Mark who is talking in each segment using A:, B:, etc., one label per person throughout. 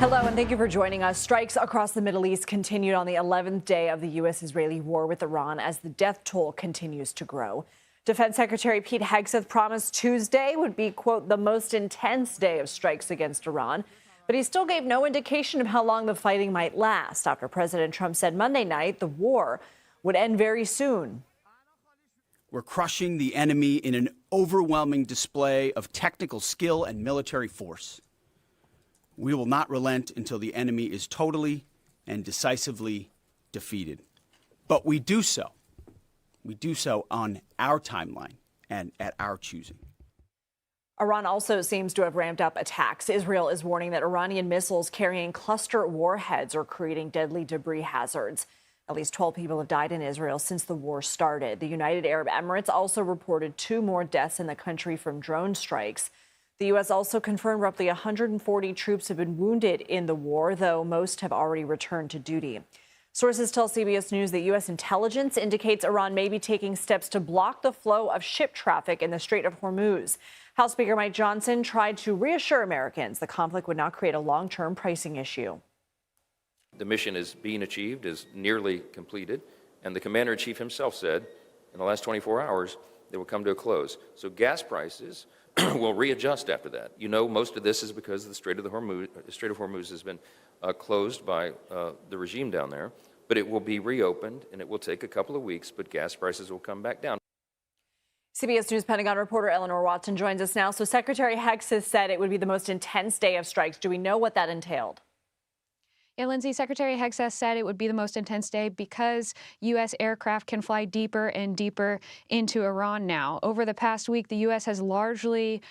A: Hello, and thank you for joining us. Strikes across the Middle East continued on the 11th day of the U.S. Israeli war with Iran as the death toll continues to grow. Defense Secretary Pete Hegseth promised Tuesday would be, quote, the most intense day of strikes against Iran. But he still gave no indication of how long the fighting might last after President Trump said Monday night the war would end very soon.
B: We're crushing the enemy in an overwhelming display of technical skill and military force. We will not relent until the enemy is totally and decisively defeated. But we do so on our timeline and at our choosing.
A: Iran also seems to have ramped up attacks. Israel is warning that Iranian missiles carrying cluster warheads are creating deadly debris hazards. At least 12 people have died in Israel since the war started. The United Arab Emirates also reported 2 more deaths in the country from drone strikes. The U.S. also confirmed roughly 140 troops have been wounded in the war, though most have already returned to duty. Sources tell CBS News that U.S. intelligence indicates Iran may be taking steps to block the flow of ship traffic in the Strait of Hormuz. House Speaker Mike Johnson tried to reassure Americans the conflict would not create a long-term pricing issue.
C: The mission is being achieved, is nearly completed, and the commander-in-chief himself said in the last 24 hours they will come to a close. So gas prices will readjust after that. You know, most of this is because the Strait of Hormuz has been closed by the regime down there, but it will be reopened, and it will take a couple of weeks, but gas prices will come back down.
A: CBS News Pentagon reporter Eleanor Watson joins us now. So Secretary Hegseth said it would be the most intense day of strikes. Do we know what that entailed?
D: Yeah, Lindsay, Secretary Hegseth said it would be the most intense day because U.S. aircraft can fly deeper and deeper into Iran now. Over the past week, the U.S. has largely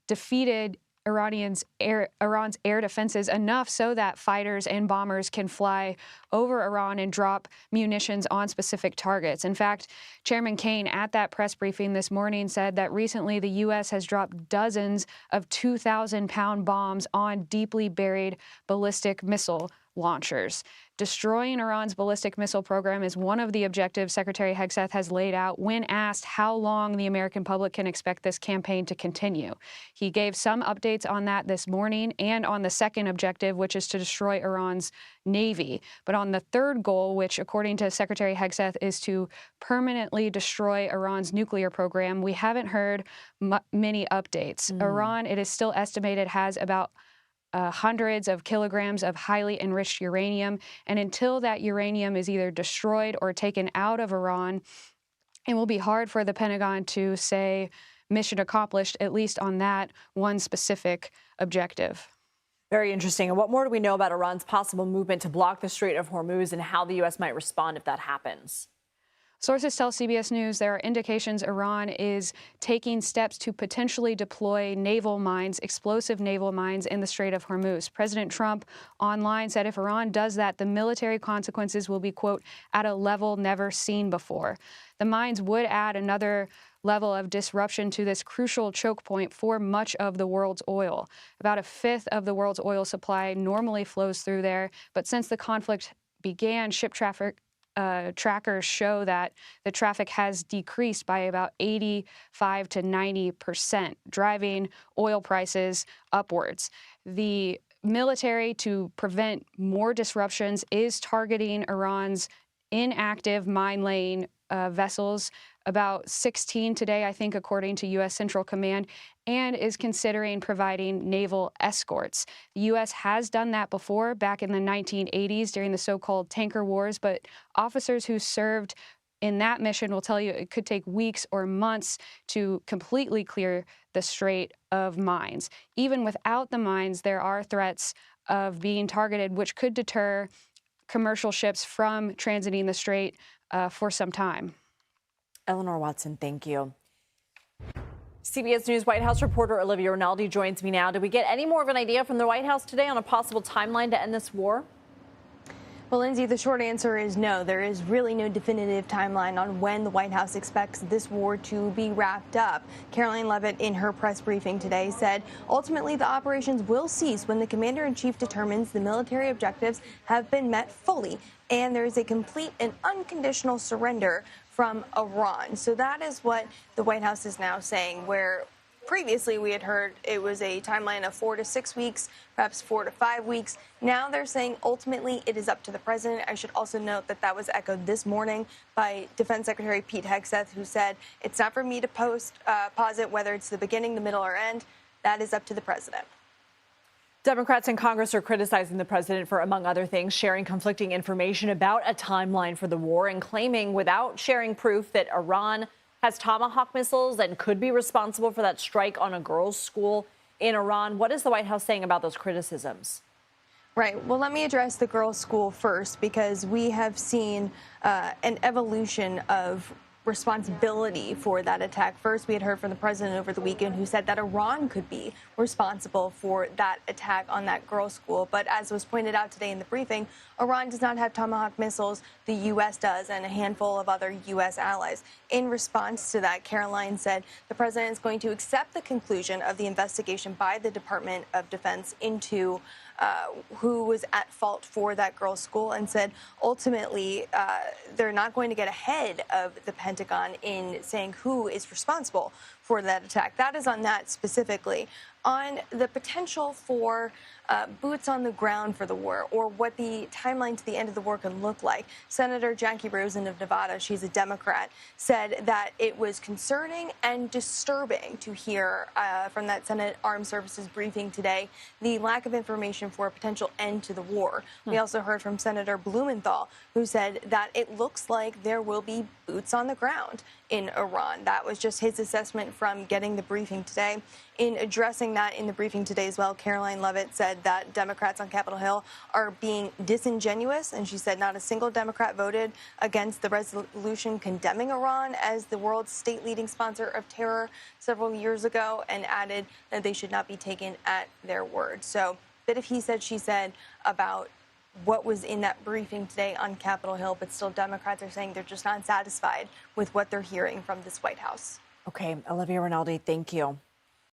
D: defeated Iran's air defenses enough so that fighters and bombers can fly over Iran and drop munitions on specific targets. In fact, Chairman Kaine at that press briefing this morning said that recently the U.S. has dropped dozens of 2,000-pound bombs on deeply buried ballistic missile launchers. Destroying Iran's ballistic missile program is one of the objectives Secretary Hegseth has laid out when asked how long the American public can expect this campaign to continue. He gave some updates on that this morning and on the second objective, which is to destroy Iran's Navy. But on the third goal, which according to Secretary Hegseth is to permanently destroy Iran's nuclear program, we haven't heard many updates. Iran, it is still estimated, has about hundreds of kilograms of highly enriched uranium. And until that uranium is either destroyed or taken out of Iran, it will be hard for the Pentagon to say mission accomplished, at least on that one specific objective.
A: Very interesting. And what more do we know about Iran's possible movement to block the Strait of Hormuz and how the U.S. might respond if that happens?
D: Sources tell CBS News there are indications Iran is taking steps to potentially deploy naval mines, explosive naval mines in the Strait of Hormuz. President Trump online said if Iran does that, the military consequences will be, quote, at a level never seen before. The mines would add another level of disruption to this crucial choke point for much of the world's oil. About a fifth of the world's oil supply normally flows through there, but since the conflict began, ship traffic trackers show that the traffic has decreased by about 85 to 90%, driving oil prices upwards. The military, to prevent more disruptions, is targeting Iran's inactive mine-laying vessels, about 16 today, I think, according to U.S. Central Command, and is considering providing naval escorts. The U.S. has done that before, back in the 1980s during the so-called tanker wars, but officers who served in that mission will tell you it could take weeks or months to completely clear the strait of mines. Even without the mines, there are threats of being targeted, which could deter commercial ships from transiting the strait for some time.
A: Eleanor Watson, thank you. CBS News White House reporter Olivia Rinaldi joins me now. Did we get any more of an idea from the White House today on a possible timeline to end this war?
E: Well, Lindsay, the short answer is no. There is really no definitive timeline on when the White House expects this war to be wrapped up. Caroline Leavitt, in her press briefing today, said ultimately the operations will cease when the commander-in-chief determines the military objectives have been met fully and there is a complete and unconditional surrender from Iran. So that is what the White House is now saying, where previously we had heard it was a timeline of 4 to 6 weeks, perhaps 4 to 5 weeks. Now they're saying ultimately it is up to the president. I should also note that that was echoed this morning by Defense Secretary Pete Hegseth, who said it's not for me to posit whether it's the beginning, the middle, or end. That is up to the president.
A: Democrats in Congress are criticizing the president for, among other things, sharing conflicting information about a timeline for the war and claiming, without sharing proof, that Iran has Tomahawk missiles and could be responsible for that strike on a girls' school in Iran. What is the White House saying about those criticisms?
E: Right. Well, let me address the girls' school first, because we have seen an evolution of responsibility for that attack. First, we had heard from the president over the weekend, who said that Iran could be responsible for that attack on that girls' school. But as was pointed out today in the briefing, Iran does not have Tomahawk missiles. The U.S. does, and a handful of other U.S. allies. In response to that, Caroline said the president is going to accept the conclusion of the investigation by the Department of Defense into who was at fault for that girls' school, and said ultimately they're not going to get ahead of the Pentagon in saying who is responsible for that attack. That is on that specifically. On the potential for boots on the ground for the war, or what the timeline to the end of the war can look like, Senator Jackie Rosen of Nevada, she's a Democrat, said that it was concerning and disturbing to hear from that Senate Armed Services briefing today the lack of information for a potential end to the war. We also heard from Senator Blumenthal, who said that it looks like there will be boots on the ground in Iran. That was just his assessment from getting the briefing today. In addressing that in the briefing today as well, Caroline Leavitt said that Democrats on Capitol Hill are being disingenuous, and she said not a single Democrat voted against the resolution condemning Iran as the world's state-leading sponsor of terror several years ago, and added that they should not be taken at their word. So, bit of he said, she said about what was in that briefing today on Capitol Hill, but still Democrats are saying they're just not satisfied with what they're hearing from this White House.
A: Okay, Olivia Rinaldi, thank you.